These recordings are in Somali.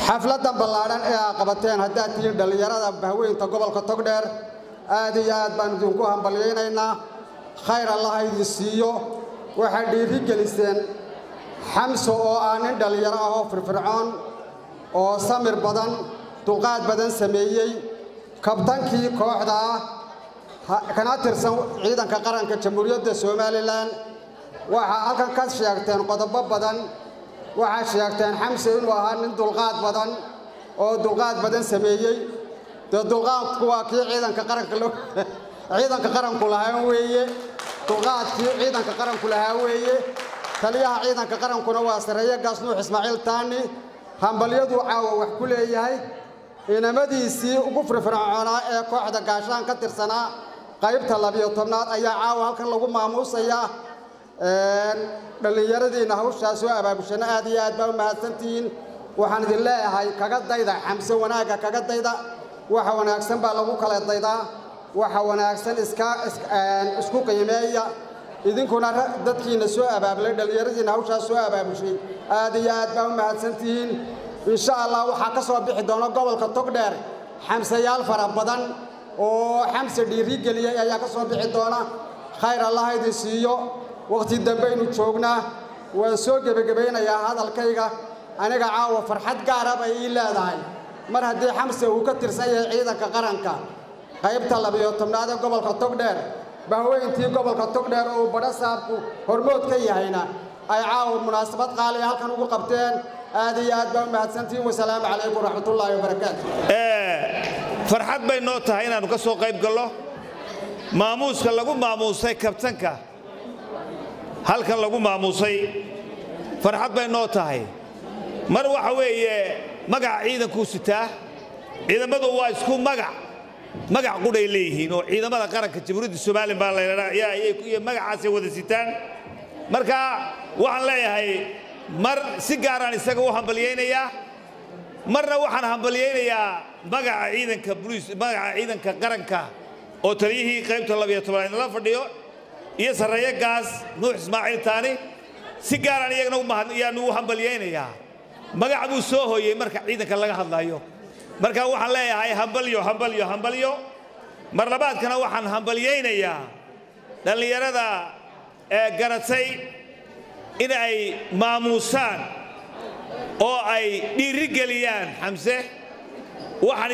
xafladan ballaaran ee qabateen hadda tiin dhalinyarada bahweynta gobolka Togdheer aad iyo aad baan idinku hambalyeeynaa khayr Allah idin siiyo waxa dhiiri geliseen xamso oo aan dhalinyaro ah oo firfircoon oo samir badan dulqaad badan sameeyay kabtankii kooxda kana tirsan ciidanka qaranka Jamhuuriyadda Soomaaliland waxa halkan ka sheegteen qodobo badan waxa sheegteen xamso inuu ahaa nin dulqaad badan sameeyay dulqaadku waa kii ciidanka qaranku lahaa weeye dulqaadkii ciidanka qaranku lahaa weeye taliyaha ciidanka qarankuna waa sareeyo gaasnuux Ismaaciil Taani hambaliyadu caawa wax ku leeyahay inamadiisii ugu firfircoonaa ee kooxda gaashaan ka tirsanaa qaybta 12aad ayaa caawa halkan lagu maamuusayaa dhalinyaradiina hawshaas soo abaabushan aad iyo aad baa u mahadsantiin waxaan idin leeyahay kaga dayda xamse wanaaga kaga dayda waxa wanaagsan baa lagu kala daydaa waxa wanaagsan isku qiimeeya idinkuna dadkiina soo abaabulay dhalinyaradiina hawshaas soo abaabushay aad iyo aad baa u mahadsantiin insha Allah waxa ka soo bixi doona gobolka Togdheer xamsayaal fara badan oo xamse dhiiri geliyay ayaa ka soo bixi doona khayr Allah idin siiyo waqti dambe inuu joognaa waan soo gabagabeynayaa hadalkayga aniga caawa farxad gaar ah ay leedahay mar haddii xamse uu ka tirsan yahay ciidanka qaranka qaybta 12aad ee gobolka Togdheer bahweyntii gobolka Togdheer oo barasaabku hormood ka yahayna ay caawa munaasabad qaali halkan ugu qabteen aad iyo aad baa mahadsantiin wassalaamu calaykum waraxmatullaahi wabarakaatuh farxad bay noo tahay inaanu ka soo qayb galno maamuuska lagu maamuusay kabtanka halkan lagu maamuusay farxad bay noo tahay mar waxa weeye magac ciidanku sitaa ciidamadu waa isku magac quday leeyihiin oo ciidamada qaranka Jamhuuriyadda Soomaaliland baa la yiraahdaa ay magacaas wada sitaan marka waxaan leeyahay mar si gaar ah isaga u hambalyeynaya marna waxaan hambalyeynayaa magaca ciidanka booliska magaca ciidanka qaranka oo taliyihii qaybta 12aad la fadhiyo iyo sareeyo gaas nuux Ismaaciil Taani si gaar ah iyagana u hambalyeynaya magac buu soo hooyay marka ciidanka laga hadlayo marka waxaan leeyahay hambalyo mar labaadkana waxaan hambalyeynayaa dhalinyarada garatay in ay maamuusaan oo ay dhiiri geliyaan xamse waxaan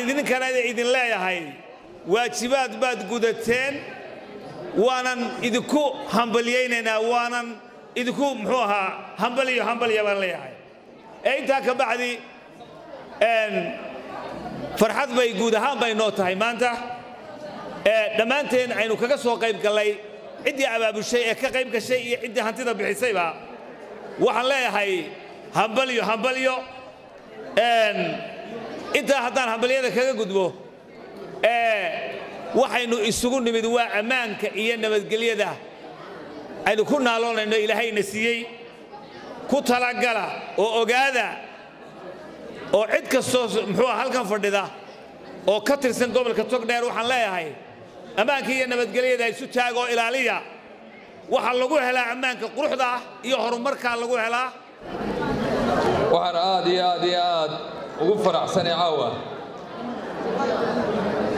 idin leeyahay waajibaad baad gudateen waanan idinku hambalyeynaynaa waanan idinku muxuu ahaa hambalyo baan leeyahay inta ka bacdi farxad bay guud ahaan bay noo tahay maanta dhammaanteen aynu kaga soo qayb galay cidii abaabushay ee ka qayb gashay iyo cidii hantida bixisayba waxaan leeyahay hambalyo inta haddaan hambalyada kaga gudbo waxaynu isugu nimid waa ammaanka iyo nabadgelyada aynu ku naaloonayno ilaahayna siiyey ku talagala oo ogaada oo cid kastoo muxuu halkan fadhida oo ka tirsan gobolka Togdheer waxaan leeyahay ammaanka iyo nabadgelyada isu taago ilaaliya waxa lagu helaa ammaanka quruxda iyo horumarka lagu helaa waxaan aad ugu faraxsanahay caawa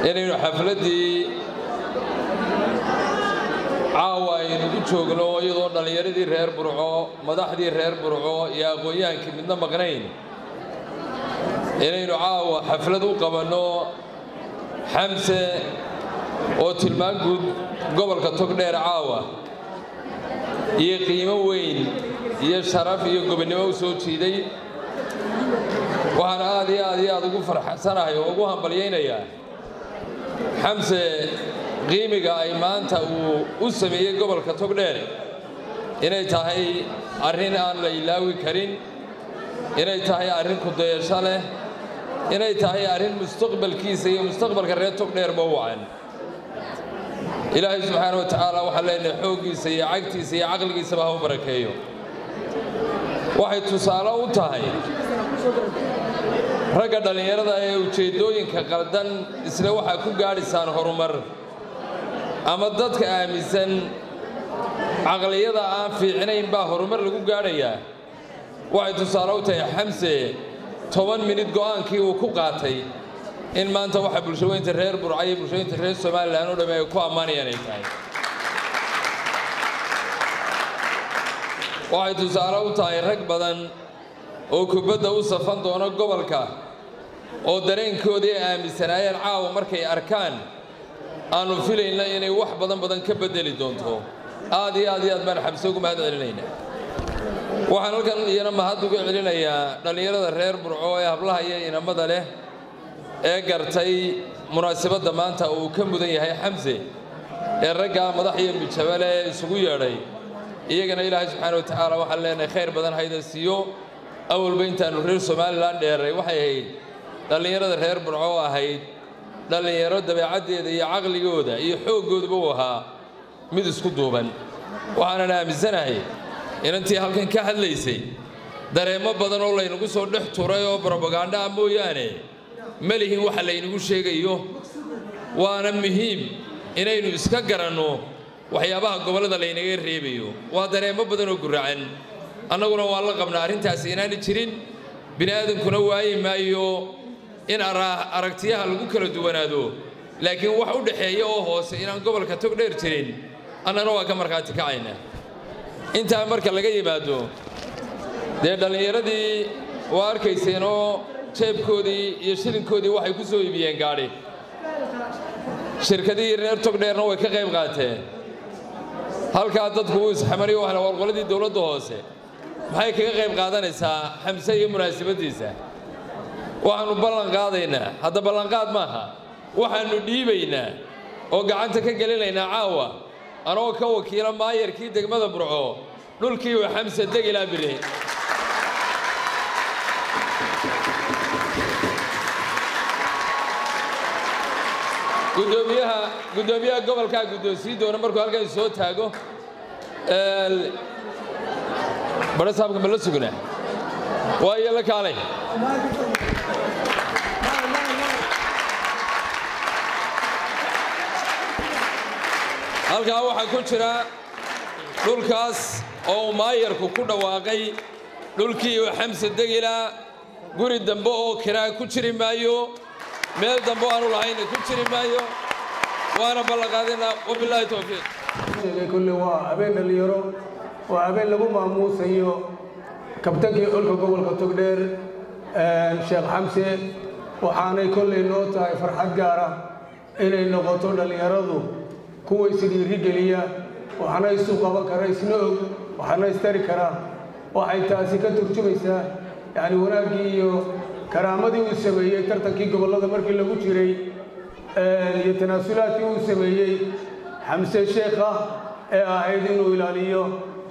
inaynu xafladii caawa aynu u joogno iyadoo dhalinyaradii reer Burco madaxdii reer Burco iyo aqoon-yahankii midna maqnayn inaynu caawa xaflad u qabanno xamse oo tilmaan guud gobolka Togdheer caawa iyo qiimo weyn iyo sharaf iyo gobonimo u soo jiiday waxaan aad ugu faraxsanahay oo ugu hambalyeynayaa xamse qiimiga ay maanta uu u sameeyay gobolka Togdheer inay tahay arrin aan la ilaawi karin inay tahay arrin ku dayasho leh inay tahay arrin mustaqbalkiisa iyo mustaqbalka reer Togdheer ba wacan ilaahay subxaanahu wa ta'aala waxa leenahay xoogiisa iyo cagtiisa iyo aqligiisa ba u barakeeyo waxay tusaale u tahay ragga dhalinyarada ee ujeedooyinka qaldan isla waxa ku gaadhisaan horumar ama dadka aaminsan aqliyada aan fiicnayn baa horumar lagu gaadhayaa waxay tusaale u tahay xamse 10 minid go'aankii uu ku qaatay in maanta waxa bulshooyinka reer Burco iyo bulshooyinka reer Soomaaliland oo dhamay ku ammaanayaan ay tahay waxay tusaale u tahay rag badan oo kubadda u safan doona gobolka oo dareenkoodii aaminsanaayeen caawa markay arkaan aanu filayna inay wax badan ka bedeli doonto aad iyo aad baan Xamse ugu mahad celinaynaa waxaan halkan iyana mahad ugu celinayaa dhalinyarada reer Burco ee hablaha iyo inamada leh ee gartay munaasabadda maanta uu ka mudan yahay Xamse ee ragga madax iyo mijabale isugu yeedhay iyagana Ilaahay subxaanahu wa ta'aala waxaan leenahay khayr badan hayda siiyo awalba intaanu reer Soomaaliland dheeray waxay ahayd dhalinyarada reer Burco ahayd dhalinyaro dabeecadeeda iyo caqligooda iyo xoogooduba u ahaa mid isku duuban waxaan aaminsanahay inantii halkan ka hadlaysay dareemo badan oo laynagu soo dhex turay oo propaganda mooyaane malihin waxa laynagu sheegayo waana muhiim inaynu iska garanno waxyaabaha gobolada laynaga reebayo waa dareemo badan oo guracan annaguna waa la qabnaa arrintaas inaan jirin bini'aadankuna waayi maayo in aragtiyaha lagu kala duwanaado laakiin wax u dhaxeeya oo hoose inaan gobolka Togdheer jirin annana waa ka markaati kacayna inta marka laga yimaado dhalinyaradii waa arkayseen oo jeebkoodii iyo shilinkoodii waxay ku soo iibiyeen gaari shirkadii reer Togdheerna way ka qayb qaateen halka dadku uu isxamariyo waxa warqoladii dawladda hoose maxay kaga qayb qaadanaysaa Xamse iyo munaasabadiisa waxaanu ballan qaadaynaa hadda ballan qaad maaha waxaanu dhiibaynaa oo gacanta ka gelinaynaa caawa anoo ka wakiila maayarkii degmada Burco dhulkii uu Xamse degilaa bire gudoomiyaha gobolka gudoonsii doona markuu halkan soo taago bada saabka bala sugna waayo la kaalay halkaa waxaa ku jira dhulkaas oo maayarku ku dhawaaqay dhulkii uu Xamse degilaa guri dambe oo kiraa ku jiri maayo meel dambe aanu lahayn ku jiri maayo waana balaqaadina wabillahi tawfiiq kulli waa habeen dhalinyaro waa habeen lagu maamuusayo kabtankii xulka gobolka Togdheer Sheekh Xamse waxaanay kulli noo tahay farxad gaar ah inay noqoto dhalinyaradu kuwa isdhiiri geliya waxaana isu qaban kara isna og waxaana istari kara waxay taasi ka turjumaysaa yani wanaagii iyo karaamadii uu sameeyey tartankii gobolada markii lagu jiray iyo tanaasulaadkii uu sameeyey Xamse Sheekha ee ahayd inuu ilaaliyo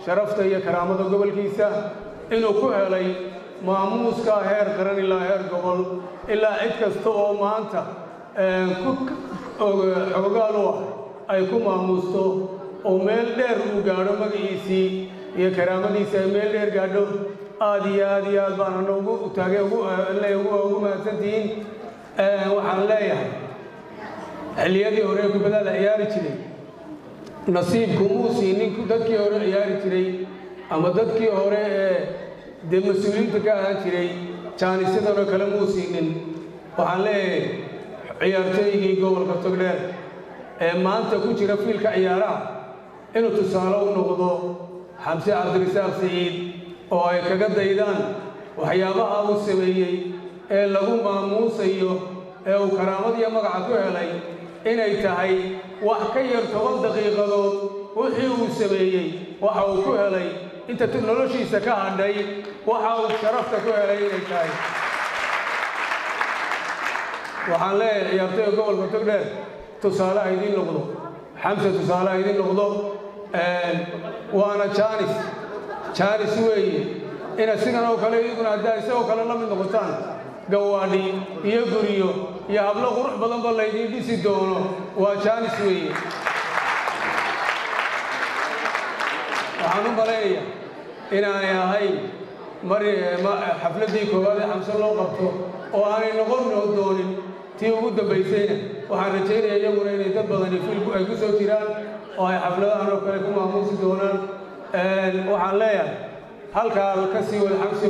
sharafta iyo karaamada gobolkiisa inuu ku helay maamuuska heer qaran ilaa heer gobol ilaa cid kasta oo maanta xogaal u ah ay ku maamuusto oo meel dheer uu gaadho magaciisii iyo karaamadiisa ay meel dheer gaadho aad iyo aad baan ugu taagay ugu mahadsantihiin waxaan leeyahay xilliyadii hore kubadda la ciyaari jiray nasiibku muu siinin dadkii hore ciyaari jiray ama dadkii hore ee mas'uuliyiinta ka ahaan jiray jaanisadoo kale muu siinin waxaan leeyahay ciyaartooygii gobolka Togdheer ee maanta ku jira fiilka ciyaaraha inuu tusaale u noqdo Xamse Cabdirasaaq Saciid oo ay kaga daydaan waxyaabaha uu sameeyey ee lagu maamuusayo ee uu karaamad iyo magaca ku helay inay tahay wax ka yar 10 daqiiqadood wixii uu sameeyey waxa uu ku helay inta noloshiisa ka hadhay waxa uu sharafta ku helay inay tahay waxaan leeyahay ciyaartooyda gobolka Togdheer tusaale ay idin noqdo Xamse tusaale ay idin noqdo waana jaanis weeye ina sidan oo kale iduna hadda isagoo kale la mid noqotaan gawaadhi iyo guriyo iyo hablo qurux badan ba laydin dhisi doono waa jaanis weeye waxaan u maleeyaa inaanay ahayn xafladii koowaad ee Xamse loo qabto oo aanay noqon doonin tii ugu dambaysayna waxaan rajaynayaa iyaguna inay dad badani fiilku ay ku soo jiraan oo ay xafladahan oo kale ku maamuusi doonaan waxaan leeyahay halkaa ka sii wada Xamse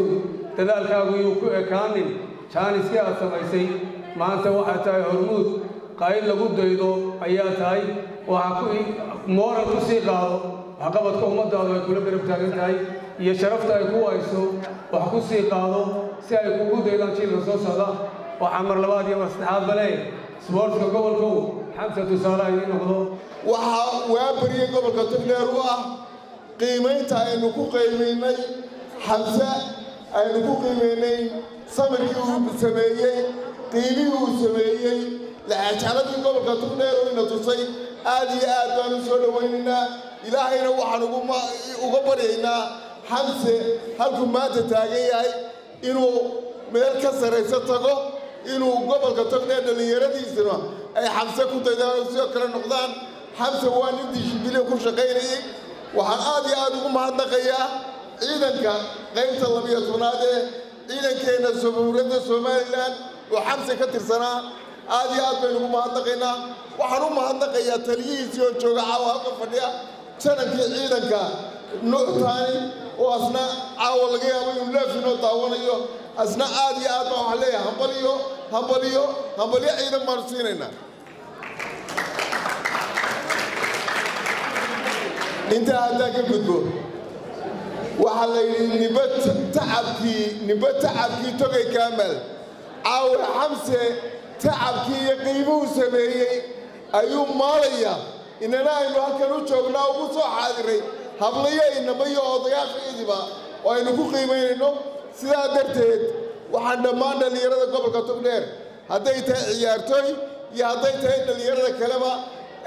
dadaalkaagu yuu ku ekaanin jaaniskii aad samaysay maanta waxaad tahay hormuud qayd lagu daydo ayaa tahay waxaa mooral ku sii qaado waxqabadka ummaddaadu ay kula garab taagan tahay iyo sharafta ay ku hayso wax ku sii qaado si ay kugu daydaan jiilka soo socda waxaa mar labaad iyo mar saddexaad bale isboortska gobolkow xamse tusaale ay noqdo waxaa waa bariyey gobolka togdheer u ah qiimaynta aynu ku qiimaynay xamse aynu ku qiimaynay samirkii uu sameeyey qiimihii uu sameeyey laxajcaladii gobolka togdheer oo ina tusay aad iyo aad baan u soo dhowaynaynaa ilaahayna waxaan uga baryaynaa xamse halkuu maanta taagan yahay inuu meel ka sarayso tago inuu gobolka togdheer dhallinyaradiisuna ay xamse ku daydaan sidoo kale noqdaan xamse waa nin dishibilin ku shaqaynayay waxaan aad iyo aad ugu mahadnaqayaa ciidanka qaybta 12aad ee ciidankeenna jamhuuriyadda somalilan oo xamse ka tirsanaa aad iyo aad baynu ugu mahadnaqaynaa waxaan u mahadnaqayaa taliyihiisii oo jooga caawa halka fadhiya janankii ciidanka nuuctaani oo asna caawa laga yaabo inuu laafinoo daawanayo asna aad iyo aad baan waxaan leeyahay hambalyo ciidan baanu siinaynaa intaa haddaan ka gudbo waxaa la yidhi nimba tacabkii togay kaamal caawa xamse tacabkii iyo qiimuhu sameeyey ayuu maalaya inana aynu halkan u joognaa ugu soo xaadiray hablayo inama iyo odayaashaydiba oo aynu ku qiimaynayno sidaa darteed waxaan dhammaan dhallinyarada gobolka togdheer hadday tahay ciyaartooy iyo hadday tahay dhallinyarada kaleba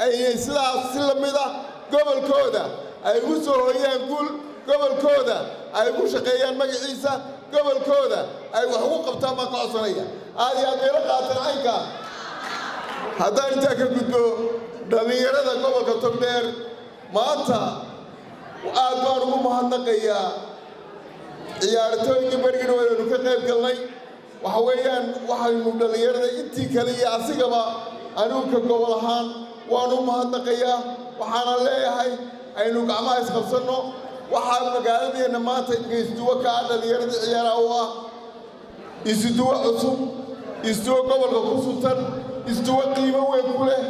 aynay sidaas si la mid ah gobolkooda ay ugu soo hooyaan guul gobolkooda ay ugu shaqeeyaan magaciisa gobolkooda ay wax ugu qabtaan baan ka codsanaya aad iyo aad meelo qaataan caynka haddaan intaa ka gudbo dhallinyarada gobolka togdheer maanta aad baan ugu mahadnaqayaa ciyaartooygii berigina waynu ka qayb galnay waxa weeyaan waxaynu dhallinyarada intii kale iyo asigaba anigu ka gobol ahaan waanu mahadnaqayaa waxaana leeyahay aynu gacmaha isqabsanno waxaa magaaladeenna maanta inka isduwo ka ah dhallinyaradii ciyaaraha u ah isduwo cusub isduwo gobolka ku sultan isduwo qiimo weyn ku leh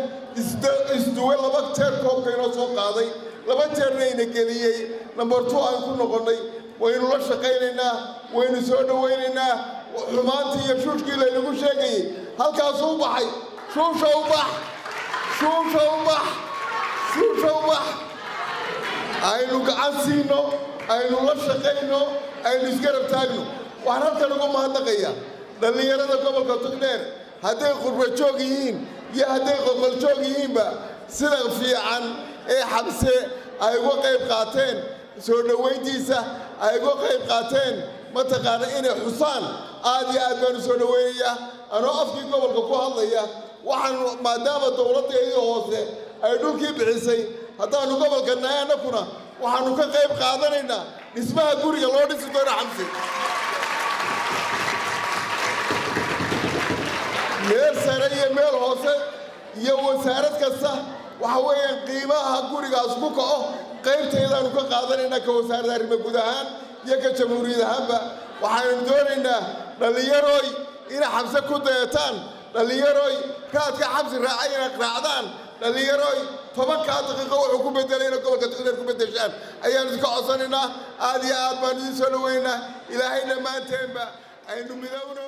isduwo 2 jeer koobka inoo soo qaaday 2 jeerna ina geliyey number 2 aan ku noqonnay waynu la shaqaynaynaa waynu soo dhowaynaynaa xumaantii iyo shuushkii laynagu sheegayey halkaasuu u baxay shuusha u bax aynu gacan siino aynu la shaqayno aynu isgarab taagno waxaan halkan uga mahadnaqayaa dhallinyarada gobolka togdheer hadday qurbajoog yihiin iyo hadday qoqoljoog yihiinba sida fiican ee xamse ay uga qayb qaateen soo dhowayntiisa ay uga qayb qaateen mataqaana inay xusaan aad iyo aad baanu soo dhowaynayaa anoo afkii gobolka ku hadlaya waxaan maadaama dowladdeedii hoose ay dhulkii bixisay haddaannu gobolka nahay annakuna waxaannu ka qayb qaadanaynaa dhismaha guriga loo dhisi doono xamse meel sare iyo meel hoose iyo wasaarad kasta waxa weeyaan qiimaha gurigaas ku kaco qaybtaydaannu ka qaadanaynaa ka wasaaradda arrimo guud ahaan iyo ka jamhuuriyad ahaanba waxaanu doonaynaa dhallinyarooy inay xamse ku dayataan dhallinyarooy raadka xamsi raacay inaad raacdaan dhallinyarooy 10 daqiiqo wuxuu ku bedelay inay gobolka togdheer ku bedeshaan ayaanu iska codsanaynaa aad iyo aad baanu idiin soo dhowaynaynaa ilaahay dhammaanteenba aynu midowno